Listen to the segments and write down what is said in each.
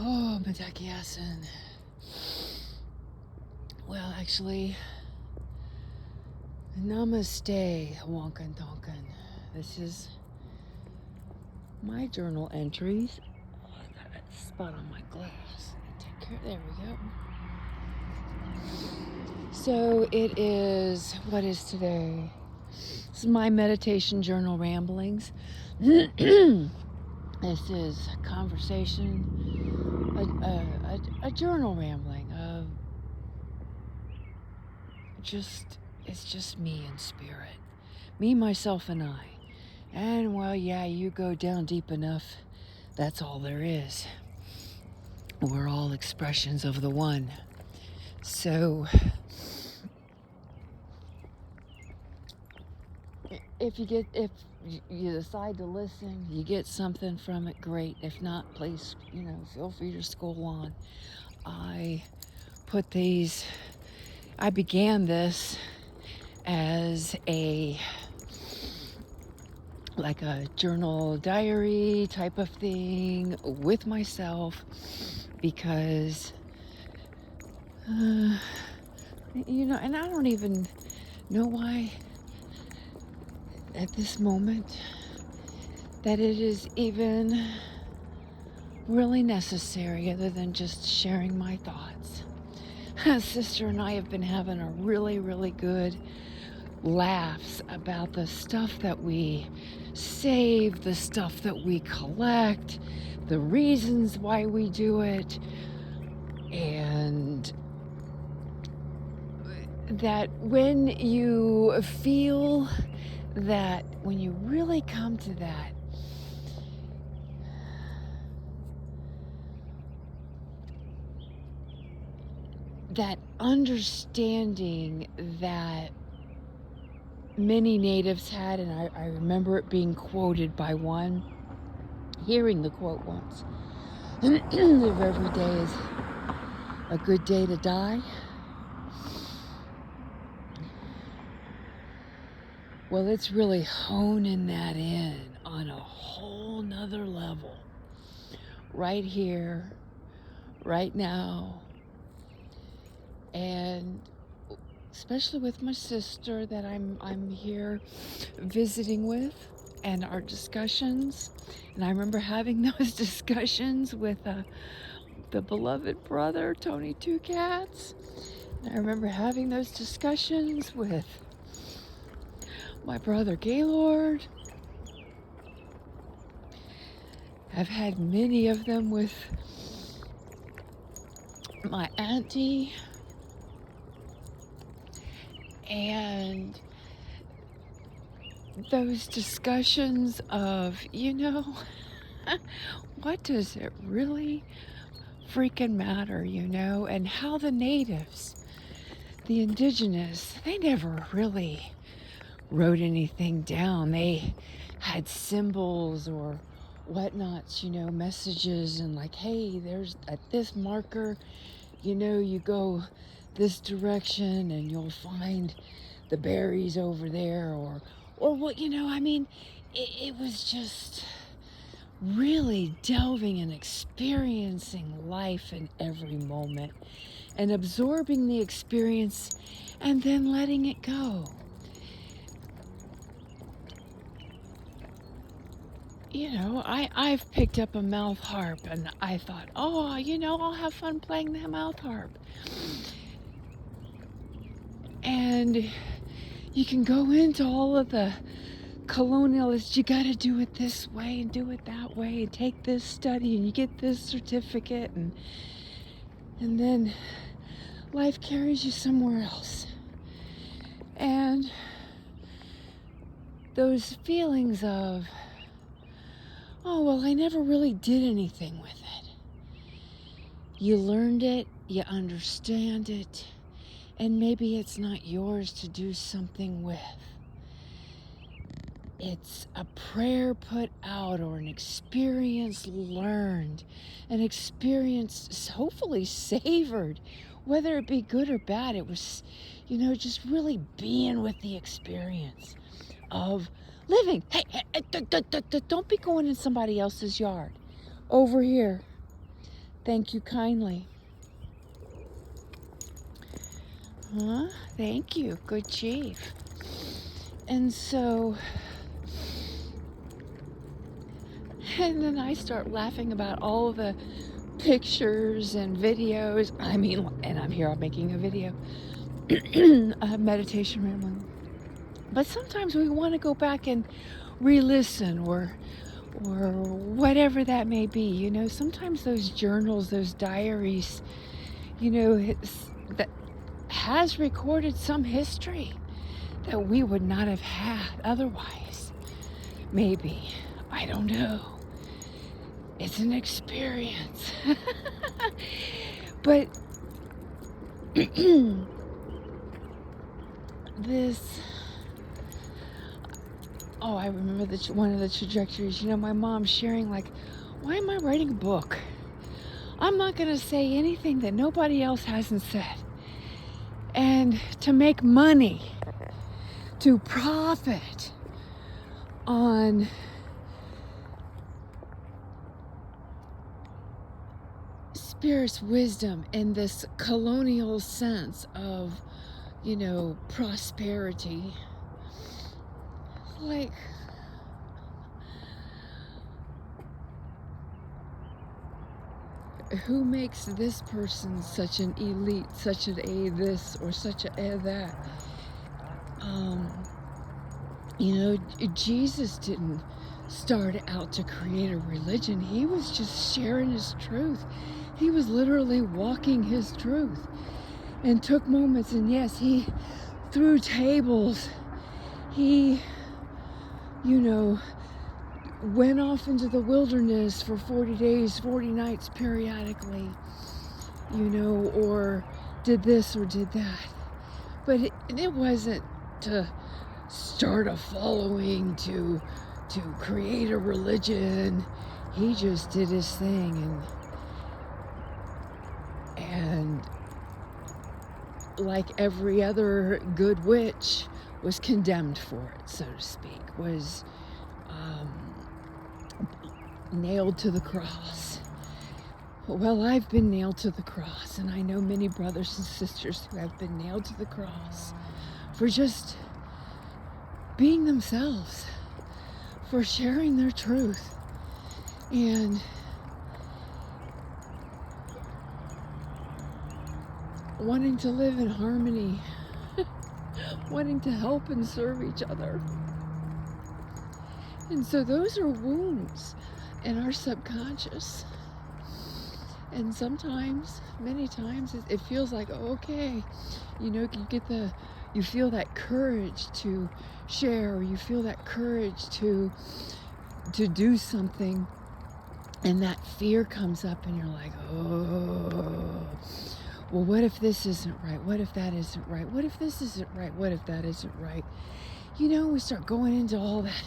Oh, Mitakiasen. Well, actually, namaste, Wonkan Tonkan. This is my journal entries. Oh, I got a spot on my glass. Take care. There we go. So it is, what is today? This is my meditation journal ramblings. This is a conversation, a journal rambling of it's just me in spirit. Me, myself, and I. And well, yeah, you go down deep enough, that's all there is. We're all expressions of the one. So, if you decide to listen, you get something from it, great. If not, please, feel free to scroll on. I began this as a journal diary type of thing with myself because, and I don't even know why at this moment that it is even really necessary other than just sharing my thoughts. Sister and I have been having a really, really good laughs about the stuff that we save, the stuff that we collect, the reasons why we do it, and that when you feel that, when you really come to that understanding that many natives had, and I remember it being quoted by one, hearing the quote once, if every day is a good day to die. Well, it's really honing that in on a whole nother level. Right here, right now. And especially with my sister that I'm here visiting with, and our discussions. And I remember having those discussions with the beloved brother, Tony Two Cats. And I remember having those discussions with my brother Gaylord. I've had many of them with my auntie. And those discussions of, what does it really freaking matter, and how the natives, the indigenous, they never really wrote anything down. They had symbols or whatnots, messages, and like, hey, there's at this marker, you go this direction and you'll find the berries over there, or what, it was just really delving and experiencing life in every moment and absorbing the experience and then letting it go. I've picked up a mouth harp and I thought, I'll have fun playing that mouth harp. And you can go into all of the colonialists, you got to do it this way and do it that way and take this study and you get this certificate, and then life carries you somewhere else. And those feelings of, oh, well, I never really did anything with it. You learned it, you understand it, and maybe it's not yours to do something with. It's a prayer put out or an experience learned, an experience hopefully savored, whether it be good or bad. It was, just really being with the experience of living. Hey, don't be going in somebody else's yard. Over here. Thank you kindly. Huh? Thank you. Good chief. And so, and then I start laughing about all the pictures and videos. I mean, and I'm here making a video, a meditation rambling. But sometimes we want to go back and re-listen or whatever that may be. You know, sometimes those journals, those diaries, you know, that has recorded some history that we would not have had otherwise. Maybe. I don't know. It's an experience. But this, oh, I remember one of the trajectories, you know, my mom sharing, like, why am I writing a book? I'm not going to say anything that nobody else hasn't said. And to make money, to profit on Spirit's wisdom in this colonial sense of, you know, prosperity. Like, who makes this person such an elite, such an a this or such a that? You know, Jesus didn't start out to create a religion. He was just sharing his truth. He was literally walking his truth and took moments. And yes, he threw tables. He, you know, went off into the wilderness for 40 days, 40 nights periodically, you know, or did this or did that. But it wasn't to start a following, to create a religion. He just did his thing, and like every other good witch, was condemned for it, so to speak, was nailed to the cross. Well, I've been nailed to the cross, and I know many brothers and sisters who have been nailed to the cross for just being themselves, for sharing their truth, and wanting to live in harmony, wanting to help and serve each other. And so those are wounds in our subconscious. And sometimes, many times, it feels like, oh, okay, you know, you feel that courage to share, or you feel that courage to do something, and that fear comes up, and you're like, oh, well, what if this isn't right? What if that isn't right? What if this isn't right? What if that isn't right? You know, we start going into all that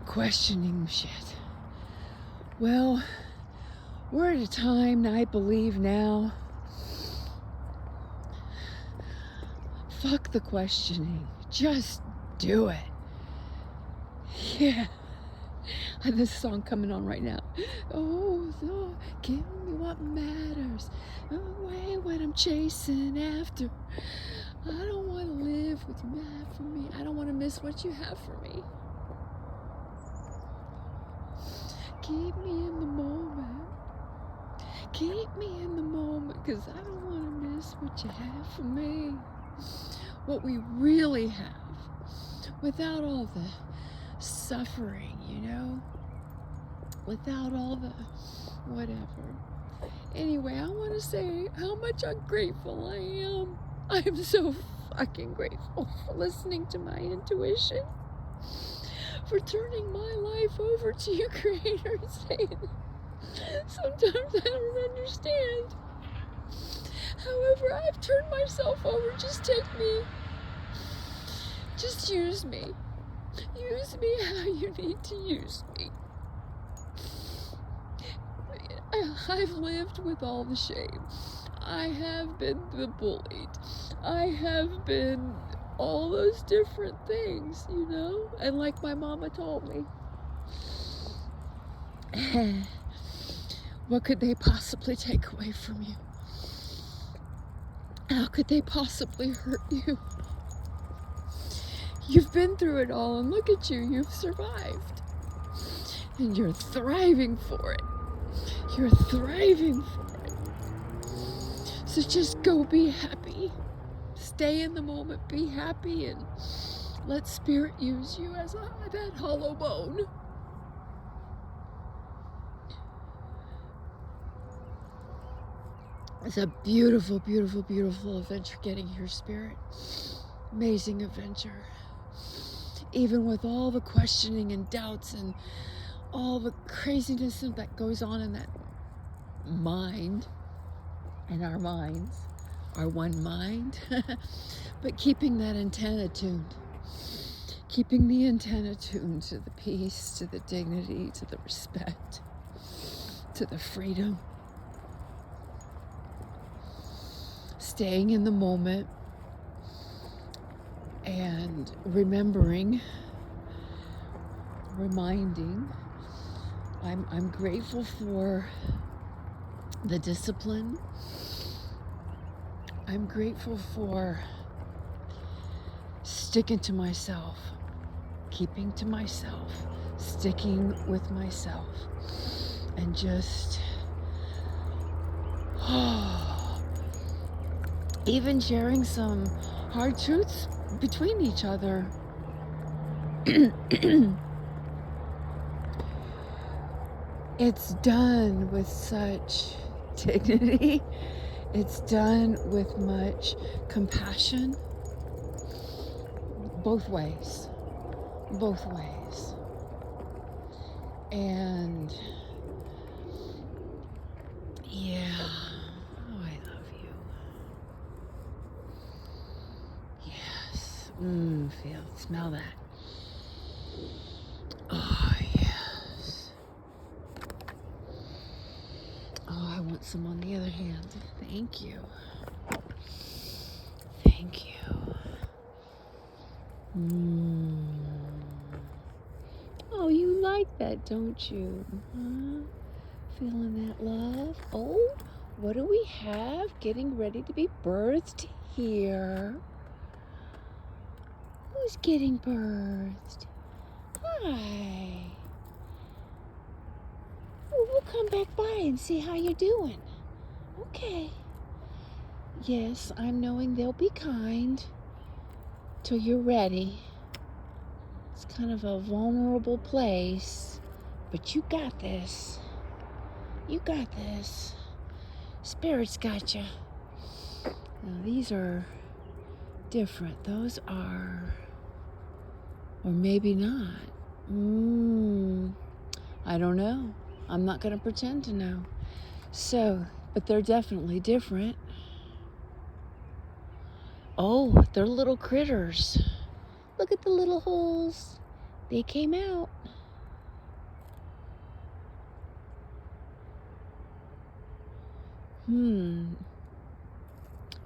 questioning shit. Well, we're at a time, I believe now, fuck the questioning. Just do it. Yeah. And this song coming on right now. Oh, so give me what matters. Away what I'm chasing after. I don't want to live what you have for me. I don't want to miss what you have for me. Keep me in the moment. Keep me in the moment, because I don't want to miss what you have for me. What we really have, without all the suffering, you know, without all the whatever. Anyway, I want to say how much I'm grateful I am. I am so fucking grateful for listening to my intuition, for turning my life over to your Creator and saying, sometimes I don't understand. However, I've turned myself over. Just take me. Just use me. Use me how you need to use me. I've lived with all the shame. I have been the bullied. I have been all those different things, you know? And like my mama told me, What could they possibly take away from you? How could they possibly hurt you? You've been through it all, and look at you, you've survived. And you're thriving for it. You're thriving for it. So just go be happy. Stay in the moment, be happy, and let Spirit use you as that hollow bone. It's a beautiful, beautiful, beautiful adventure getting here, Spirit. Amazing adventure. Even with all the questioning and doubts and all the craziness that goes on in that mind, in our minds, our one mind, but keeping that antenna tuned. Keeping the antenna tuned to the peace, to the dignity, to the respect, to the freedom. Staying in the moment and reminding. I'm grateful for the discipline. I'm grateful for sticking to myself, keeping to myself, sticking with myself, and just even sharing some hard truths between each other. It's done with such dignity. It's done with much compassion. Both ways. Both ways. And yeah. Oh, I love you. Yes. Smell that. Oh, yes. Oh, I want some on the other hand. Thank you. Thank you. Oh, you like that, don't you? Feeling that love? Oh, what do we have getting ready to be birthed here? Who's getting birthed? Hi. Oh, we'll come back by and see how you're doing. Okay. Yes, I'm knowing they'll be kind till you're ready. It's kind of a vulnerable place, but you got this. You got this. Spirit's got you. Now, these are different. Those are, or maybe not. I don't know. I'm not going to pretend to know. So, but they're definitely different. Oh, they're little critters. Look at the little holes. They came out.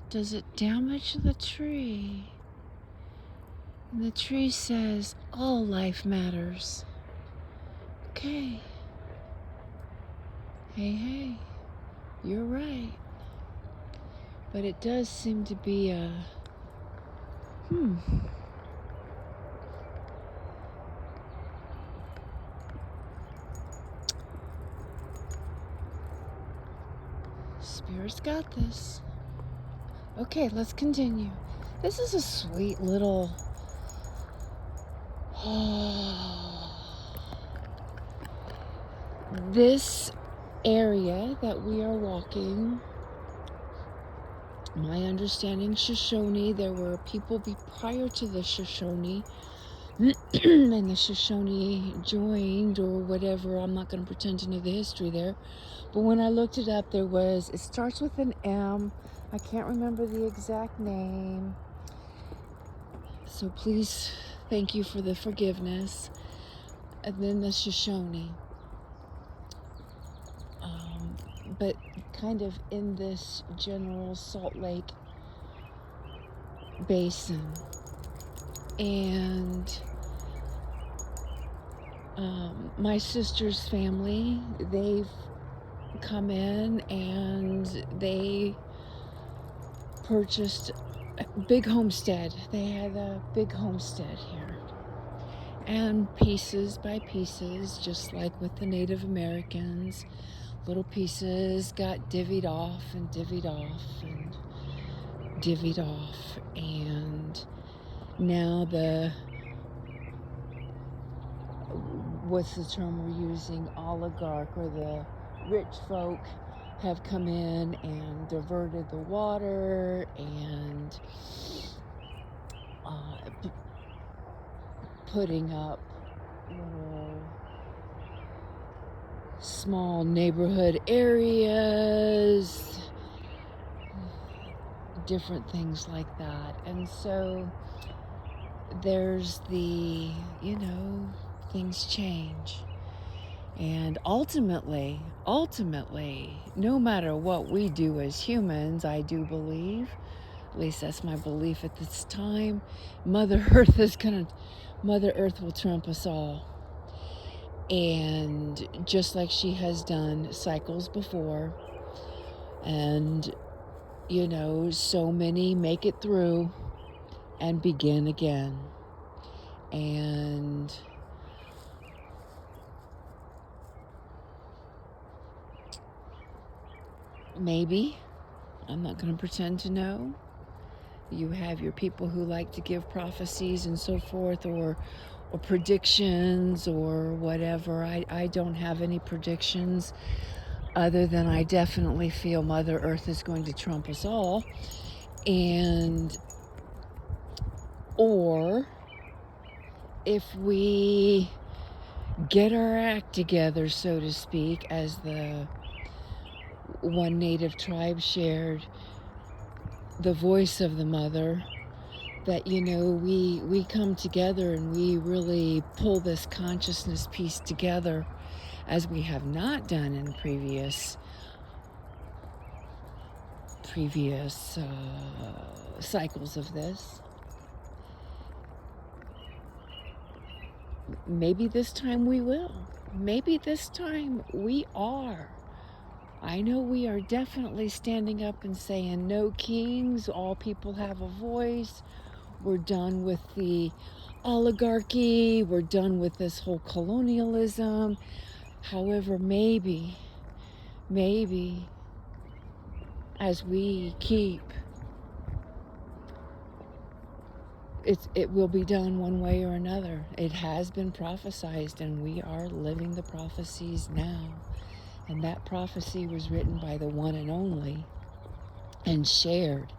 Does it damage the tree? And the tree says, all life matters. Okay. Hey, you're right. But it does seem to be a, Spirit's got this. Okay, let's continue. This is a sweet little... This area that we are walking, my understanding, Shoshone, there were people prior to the Shoshone, and the Shoshone joined or whatever. I'm not going to pretend to know the history there. But when I looked it up, it starts with an M. I can't remember the exact name. So please, thank you for the forgiveness. And then the Shoshone. But kind of in this general Salt Lake basin. And my sister's family, they've come in and they purchased a big homestead. They had a big homestead here. And pieces by pieces, just like with the Native Americans, little pieces got divvied off and divvied off and divvied off. And now what's the term we're using, oligarch, or the rich folk have come in and diverted the water and putting up little small neighborhood areas, different things like that. And so there's things change. And ultimately, no matter what we do as humans, I do believe, at least that's my belief at this time, Mother Earth will trump us all. And just like she has done cycles before, and so many make it through and begin again. And maybe, I'm not going to pretend to know, you have your people who like to give prophecies and so forth, or predictions or whatever. I don't have any predictions other than I definitely feel Mother Earth is going to trump us all. Or if we get our act together, so to speak, as the one native tribe shared, the voice of the mother, that we come together and we really pull this consciousness piece together, as we have not done in previous cycles of this. Maybe this time we will. Maybe this time we are. I know we are definitely standing up and saying, no kings, all people have a voice. We're done with the oligarchy. We're done with this whole colonialism. However, maybe, as we keep, it will be done one way or another. It has been prophesized, and we are living the prophecies now. And that prophecy was written by the one and only and shared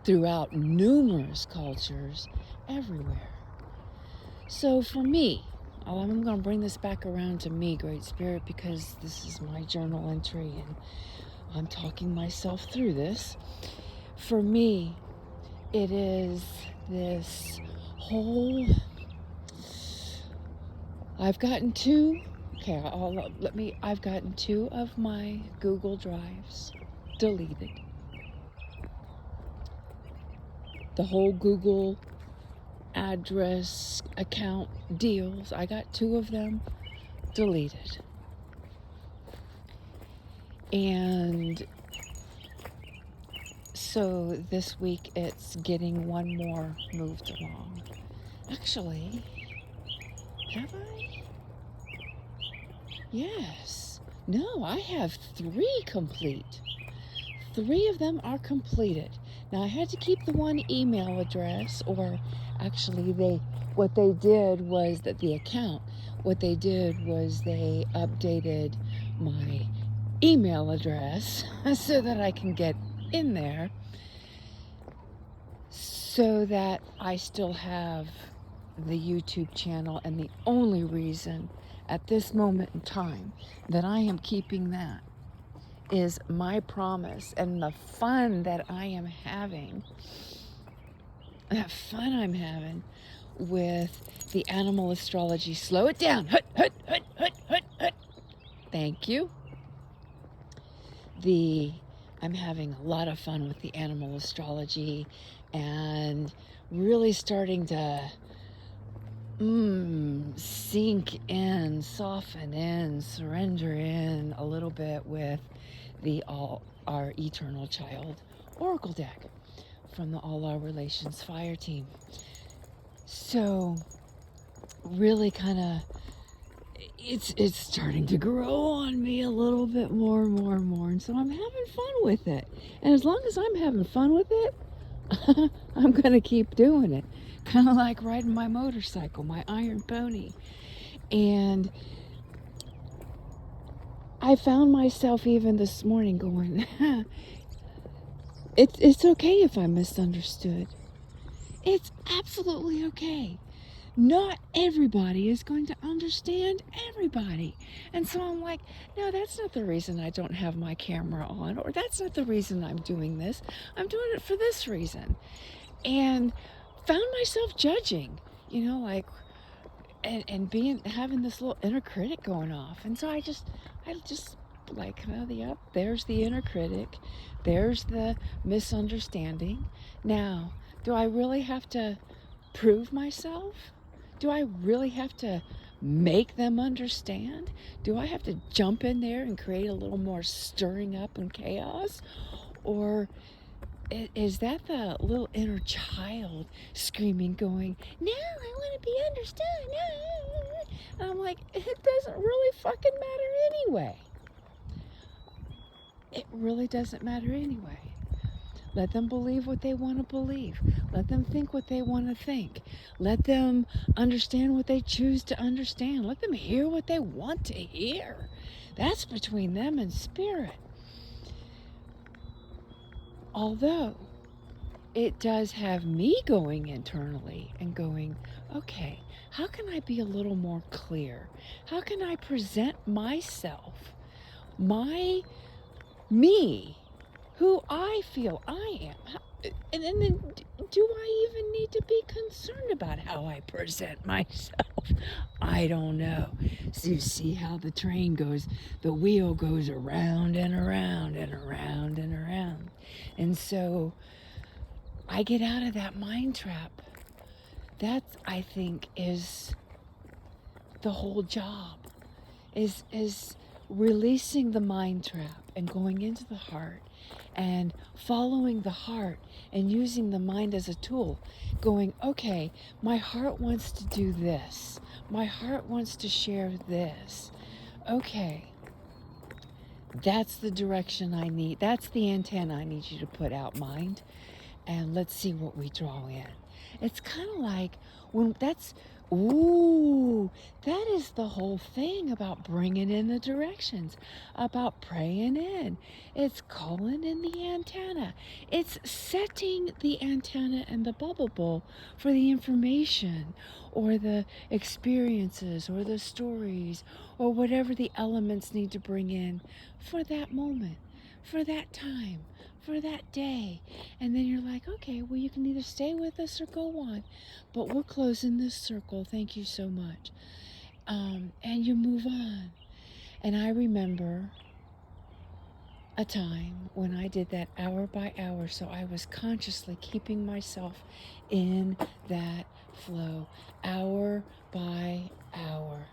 throughout numerous cultures everywhere. So for me, I'm going to bring this back around to me, Great Spirit, because this is my journal entry and I'm talking myself through this. For me, it is this whole, I've gotten two of my Google Drives deleted. The whole Google address account deals, I got 2 of them deleted. And so this week it's getting one more moved along. Actually, have I? Yes. No, I have 3 complete. 3 of them are completed. Now I had to keep the one email address, or actually what they did was they updated my email address so that I can get in there, so that I still have the YouTube channel. And the only reason at this moment in time that I am keeping that is my promise and the fun that I'm having with the animal astrology. Slow it down. Hut, hut, hut, hut, hut, hut. Thank you. I'm having a lot of fun with the animal astrology and really starting to sink in, soften in, surrender in a little bit with the All Our Eternal Child Oracle deck from the All Our Relations Fire team. So really kind of it's starting to grow on me a little bit more and more and more, and so I'm having fun with it. And as long as I'm having fun with it, I'm gonna keep doing it. Kind of like riding my motorcycle, my iron pony. And I found myself even this morning going, it's okay if I'm misunderstood. It's absolutely okay. Not everybody is going to understand everybody. And so I'm like, no, that's not the reason I don't have my camera on, or that's not the reason I'm doing this. I'm doing it for this reason. And found myself judging, like, and having this little inner critic going off. And so I just like, yep, there's the inner critic, there's the misunderstanding. Now, do I really have to prove myself? Do I really have to make them understand? Do I have to jump in there and create a little more stirring up and chaos? Or is that the little inner child screaming, going, no, I want to be understood. No. And I'm like, it doesn't really fucking matter anyway. It really doesn't matter anyway. Let them believe what they want to believe. Let them think what they want to think. Let them understand what they choose to understand. Let them hear what they want to hear. That's between them and spirit. Although it does have me going internally and going, okay, how can I be a little more clear? How can I present myself, me, who I feel I am? And then do I even need to be concerned about how I present myself? I don't know. So you see how the train goes, the wheel goes around and around and around and around. And so I get out of that mind trap. That, I think, is the whole job, is releasing the mind trap and going into the heart and following the heart and using the mind as a tool, going, okay, my heart wants to do this. My heart wants to share this. Okay, that's the direction I need. That's the antenna I need you to put out, mind. And let's see what we draw in. It's kind of like when that is the whole thing about bringing in the directions, about praying in. It's calling in the antenna. It's setting the antenna and the bubble bowl for the information or the experiences or the stories or whatever the elements need to bring in for that moment, for that time, for that day. And then you're like, okay, well, you can either stay with us or go on, but we're closing this circle, thank you so much. And you move on. And I remember a time when I did that hour by hour, so I was consciously keeping myself in that flow, hour by hour.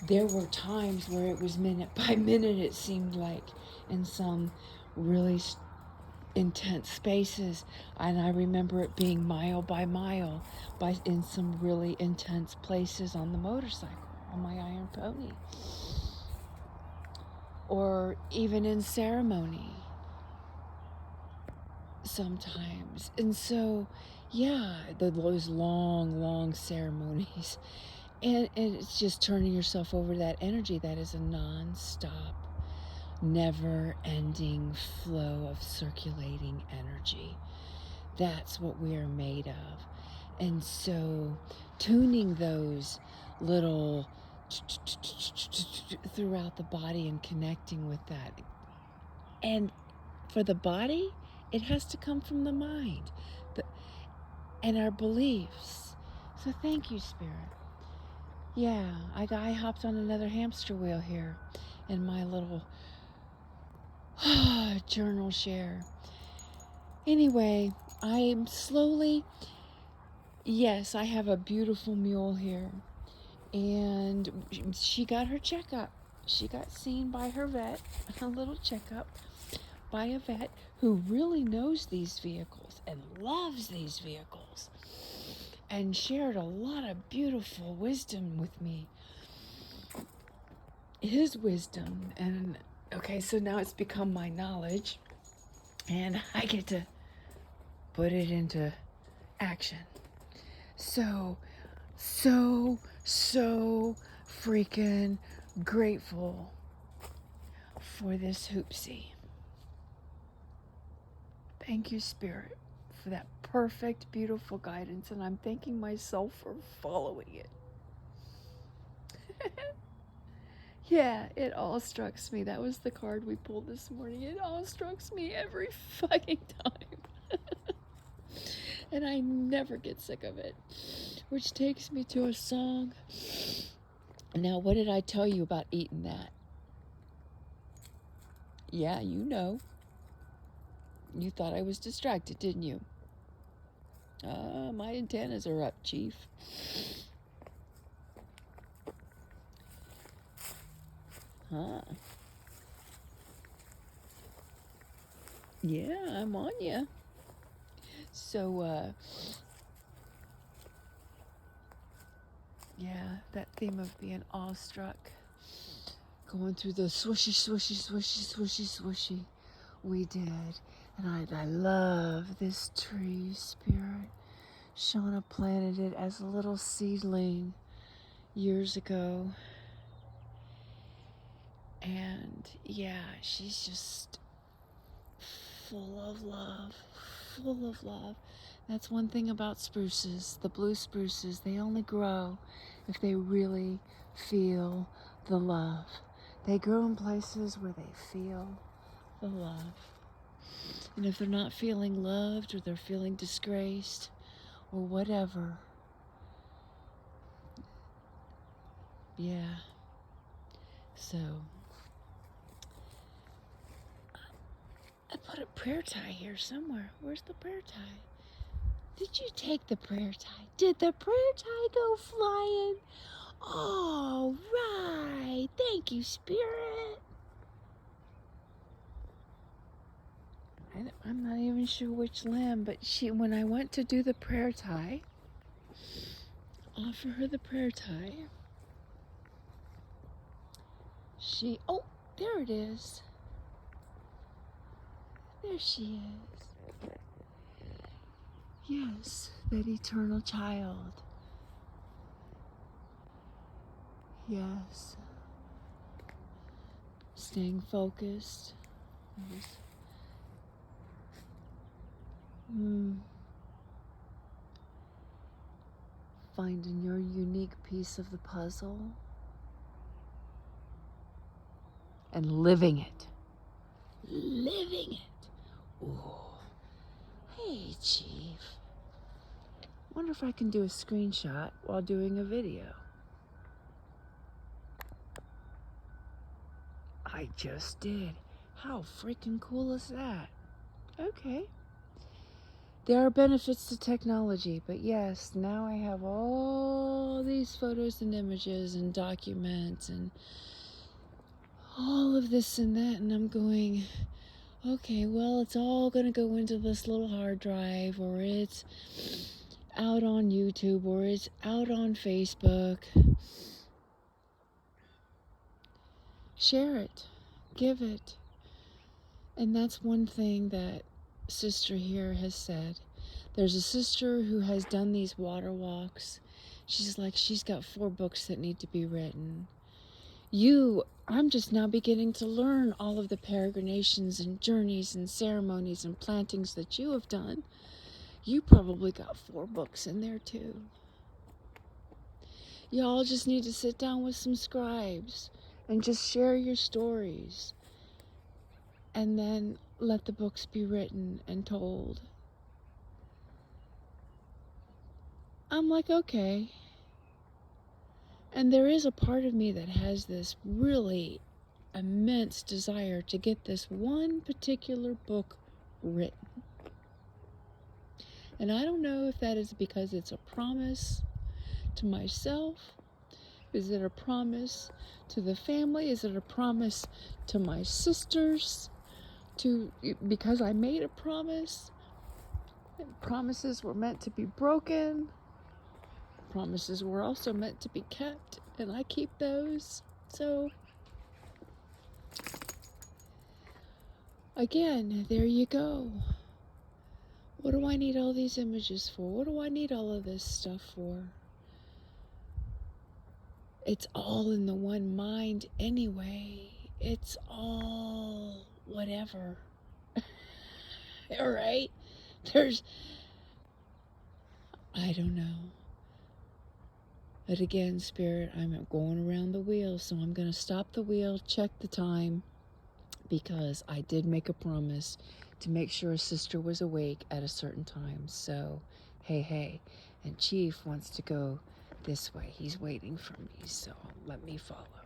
There were times where it was minute by minute, it seemed like, in some really intense spaces, and I remember it being mile by mile in some really intense places on the motorcycle, on my iron pony, or even in ceremony sometimes. And so yeah, those long ceremonies, and it's just turning yourself over to that energy that is a non-stop, never-ending flow of circulating energy. That's what we are made of. And so tuning those little throughout the body and connecting with that. And for the body, it has to come from the mind and our beliefs. So thank you, Spirit. Yeah, I hopped on another hamster wheel here in my little journal share. Anyway, I am slowly yes, I have a beautiful mule here. And she got her checkup. She got seen by her vet, a little checkup by a vet who really knows these vehicles and loves these vehicles and shared a lot of beautiful wisdom with me. His wisdom. And okay, so now it's become my knowledge and I get to put it into action. So freaking grateful for this hoopsie. Thank you, Spirit, for that perfect, beautiful guidance, and I'm thanking myself for following it. Yeah, it all strikes me. That was the card we pulled this morning. It all strikes me every fucking time. And I never get sick of it. Which takes me to a song. Now, what did I tell you about eating that? Yeah, you know. You thought I was distracted, didn't you? My antennas are up, Chief. Huh. Yeah, I'm on you. So, yeah, that theme of being awestruck. Going through the swishy, swishy, swishy, swishy, swishy. We did. And I love this tree, Spirit. Shauna planted it as a little seedling years ago. And yeah, she's just full of love, full of love. That's one thing about spruces, the blue spruces, they only grow if they really feel the love. They grow in places where they feel the love. And if they're not feeling loved or they're feeling disgraced or whatever, yeah. So I put a prayer tie here somewhere. Where's the prayer tie? Did you take the prayer tie? Did the prayer tie go flying? All right. Thank you, Spirit. I'm not even sure which limb, but when I went to do the prayer tie, offer her the prayer tie, oh, there it is. There she is. Yes, that eternal child. Yes. Staying focused. Finding your unique piece of the puzzle and living it. Living it. Ooh. Hey, Chief. Wonder if I can do a screenshot while doing a video. I just did. How freaking cool is that? Okay. There are benefits to technology, but yes, now I have all these photos and images and documents and all of this and that, and I'm going, okay, well, it's all going to go into this little hard drive, or it's out on YouTube, or it's out on Facebook. Share it. Give it. And that's one thing that sister here has said. There's a sister who has done these water walks. She's got 4 books that need to be written. I'm just now beginning to learn all of the peregrinations and journeys and ceremonies and plantings that you have done. You probably got 4 books in there too. Y'all just need to sit down with some scribes and just share your stories. And then let the books be written and told. I'm like, okay. And there is a part of me that has this really immense desire to get this one particular book written. And I don't know if that is because it's a promise to myself. Is it a promise to the family? Is it a promise to my sisters? Because I made a promise. And promises were meant to be broken. Promises were also meant to be kept, and I keep those. So, again, there you go. What do I need all these images for? What do I need all of this stuff for? It's all in the one mind anyway. It's all whatever. All right? I don't know. But again, Spirit, I'm going around the wheel, so I'm going to stop the wheel, check the time, because I did make a promise to make sure a sister was awake at a certain time. So, hey. And Chief wants to go this way. He's waiting for me, so let me follow.